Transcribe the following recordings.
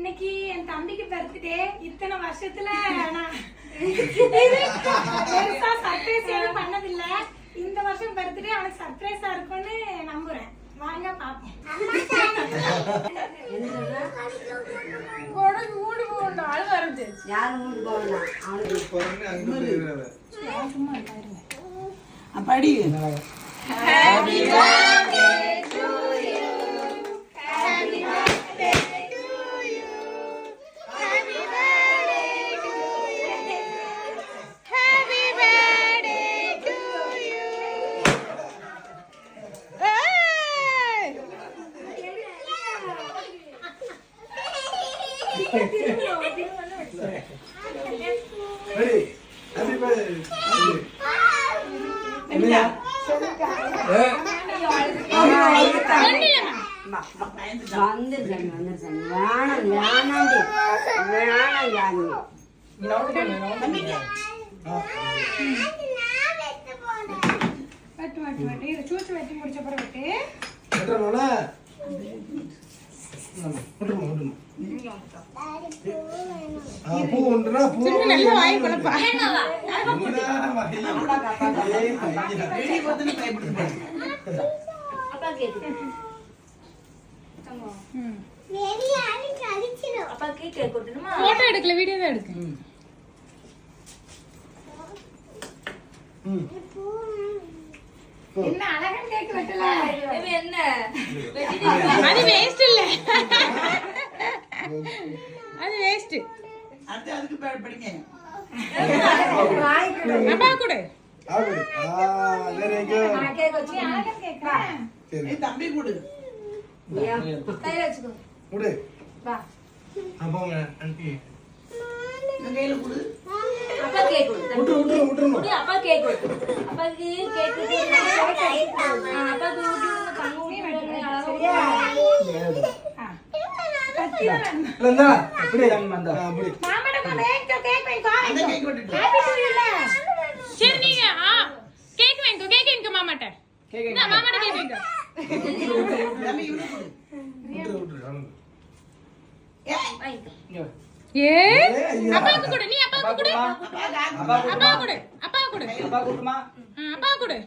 இன்னைக்கு என் தம்பிக்கு பர்த்டே. இத்தனை வருஷத்துல நான் பெருசா சர்ப்ரைஸ் எதுவும் பண்ணதில்ல. இந்த வருஷம் பர்த்டே அவனுக்கு சர்ப்ரைஸா இருக்கும்னு நம்புறேன். வாங்க பாப்போம். மூடு போகணும் ஆள் வருது. யாரு மூடு போகணும் சும்மா இருங்க. அப்படி Happy birthday to you. Happy birthday to you. Happy birthday to you. Happy birthday to you. Ready? Happy birthday. சூச்சு வெட்டி முடிச்ச பிறகு போட்டோ எடுக்கல, வீடியோ தான் எடுக்கு. என்ன அழகா கேக் வெட்டல. என்ன அது வேஸ்ட் இல்ல, அது வேஸ்ட். அதுக்கு படிங்க. அப்பா கூட தம்பி கொடு. கையில வச்சுக்கோ. கையில கொடு. அப்பா கேக் கொடு. அப்பா கேக் கொடு. அப்பாக்கு கேக் கொடு. அப்பாக்கு ஊட்டி கண்ணு ஊட்டி சரி நீங்க கேக் வாங்கிக்கோ. கேக் வாங்கிக்கோ மாமாட்ட. மாமாட்ட கேக் வாங்கிக்கோ. ஏ அப்பாக்கு கொடு. நீ அப்பாக்கு கொடு. அப்பா கொடு. அப்பா கொடு. அப்பா கொடுமா. அப்பா கொடு.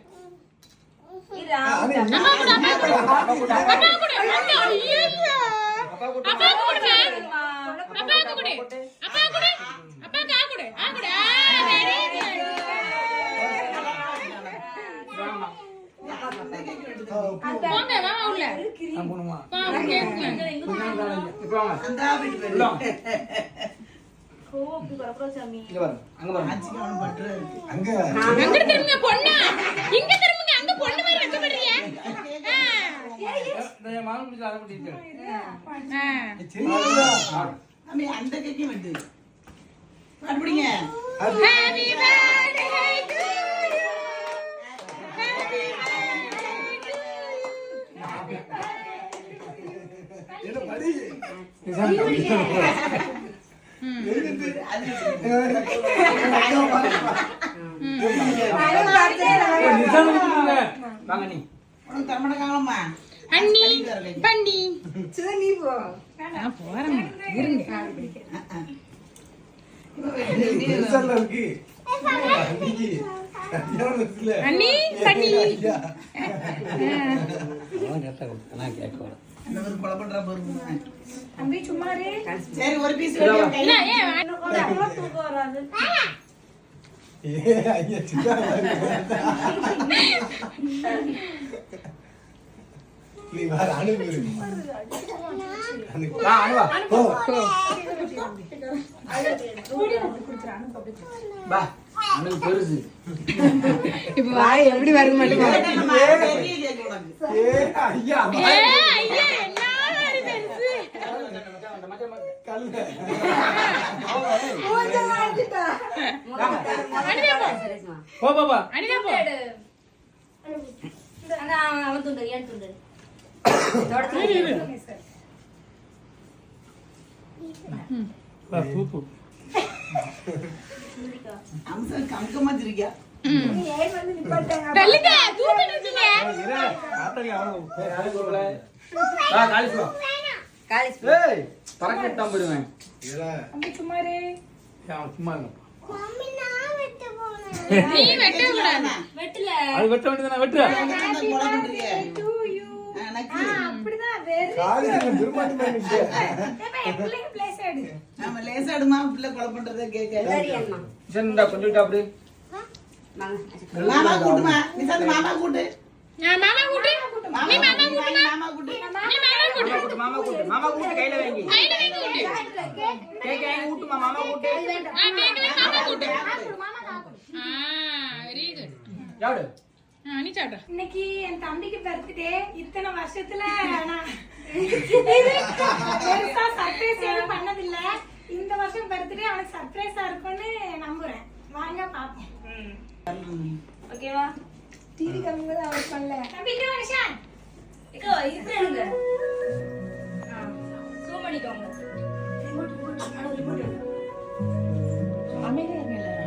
இதா அப்பா கொடு. அப்பா கொடு. அப்பா கொடு. ஐயோ அப்பா கொடு. அப்பா கொடு. அப்பா கொடு. அப்பா கா கொடு. ஆ கொடு. Very good. போங்க மாமா உள்ள. பாவு கேக் அங்க திரும்புங்க பொண்ணா. இங்க திரும்புங்க. அங்க பொண்ணு மாதிரி வெக்கப்படுறிய. அந்த கேக்கு வந்து அப்படிங்க. Happy birthday to you. அண்ணி பண்ணி நீ போ. நான் போறேன். இருங்க. அண்ணி பண்ணி தம்பி சும்மா இரு. சரி ஒரு பீஸ் இல்ல ஏன் தூக்கம் வராது. பெருசு இப்ப வாய் எப்படி வருது மட்டும் அவன் துண்டு ஏன் துண்டு கம்கமா திரிக்கா. காலேஜ் ஏய் பறக்க விட்டாம போயிடுவேன். இதா தம்பி சும்மாரு. சும்மா இருங்க. நீ வெட்ட கூடாது. வெட்டல அது வெட்ட வேண்டியதானே வெட்டுற. கொலை பண்றீங்க To you. எனக்கு அப்படிதான் வேற. காலேஜ்ல திருமாட்டி மாதிரி நிக்க. எப்பலயும் பிளேஸ் ஆடு. நாம லேசாடுமா பிள்ளை கொலை பண்றதை கேட்க சரி அம்மா சரி இந்தா கொஞ்சம் விட்டு அப்படி. வாங்க மாமா கூட்டுமா நிசாந்த் மாமா கூட்டு மாமா கூட்டு. நீ மாமா கூட்டு. மாமா கூட்டு நீ மாமா கூட்டு. மாமா கூட்டு மாமா கூட்டு மாமா கூட்டு கையில வாங்கி. கையில வைங்க கூட்டு. கேக்க வாங்கி ஊட்டுமா மாமா கூட்டு. கேக்கவே மாமா கூட்டு. Very good. யாரு? நீ சாப்பிடு. இன்னைக்கு என் தம்பிக்கு பர்த்டே. இத்தனை வருஷத்துல நான் பெருசா சர்ப்ரைஸ் எதுவும் பண்ணதில்ல. இந்த வருஷம் பர்த்டே அவனுக்கு சர்ப்ரைஸா இருக்கும்னு நம்புறேன். வாங்க பாப்போம். ஓகேவா டிவி கம்மிங்க தான் அவர் பண்ணல. தம்பி இங்க வா நிஷான். இக்கோ இருங்க ஜூம் பண்ணிக்கோங்க அமைதியா இருங்க எல்லாரும்.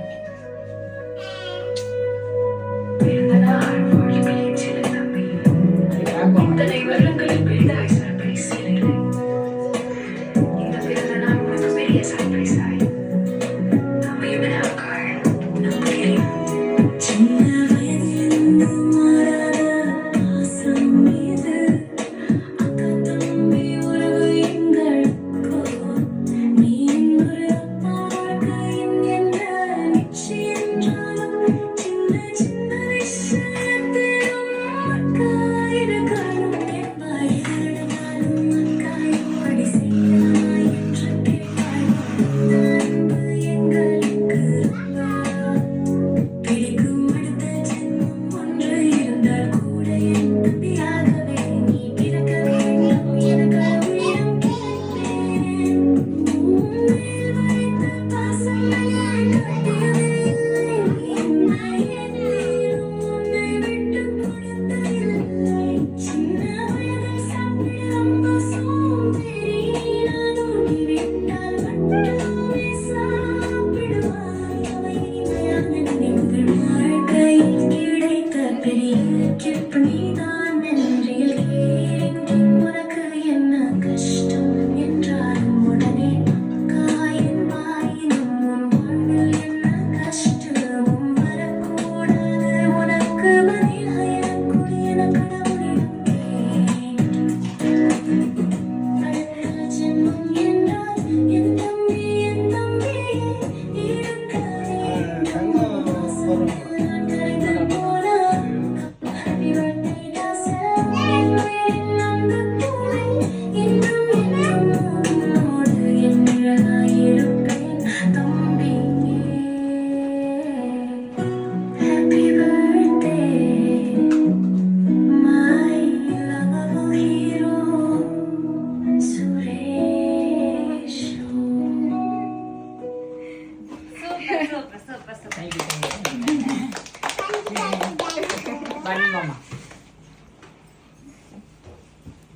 பண்ணி மாமா.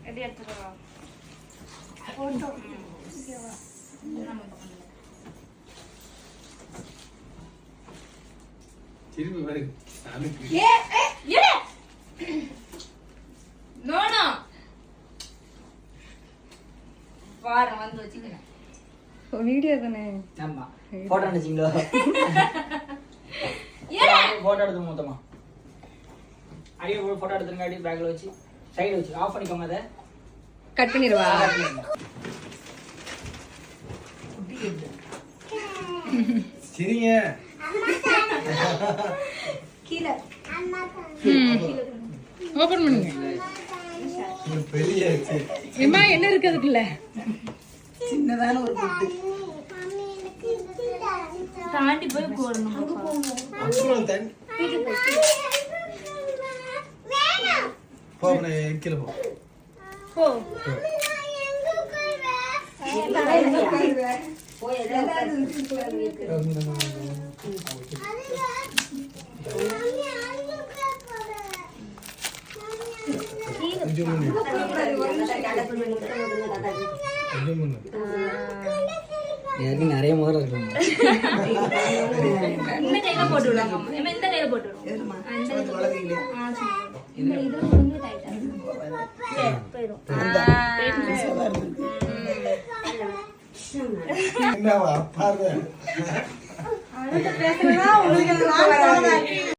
எப்படி எடுத்துக்கோ திரும்பி வருது. சாமிக்கு. நோனோ வார வந்து வச்சுக்கிறேன் வீடியோ தானே. ஆமா. போட்டோ எடுத்தீங்களோ? போட்டோ எடுத்து மொத்தமா. அடியே போட்டோ எடுத்துங்க அடி பேக்ல வச்சு சைடு வச்சு ஆஃப் பண்ணிக்கோங்க அத. கட் பண்ணிரவா? சரிங்க. கீழ ஓபன் பண்ணுங்க. ஒரு பெரிய சரி. ஏம்மா என்ன இருக்கு அதுக்குள்ள? சின்னதான ஒரு பொட்டு தாண்டி போய் போடணும் அப்புறம் தண்ணி போன கீழே போ. போ போய் நிறைய முதல்ல இருக்காங்க. இந்த கையில போட்டு விடுங்க இந்த கையில போட்டு விடுங்க வளர்றீங்களே இந்த இதுல கொஞ்சம் டைட்டா போயிடும் என்ன அப்பா அவர்கிட்ட பேசுறதா உங்களுக்கு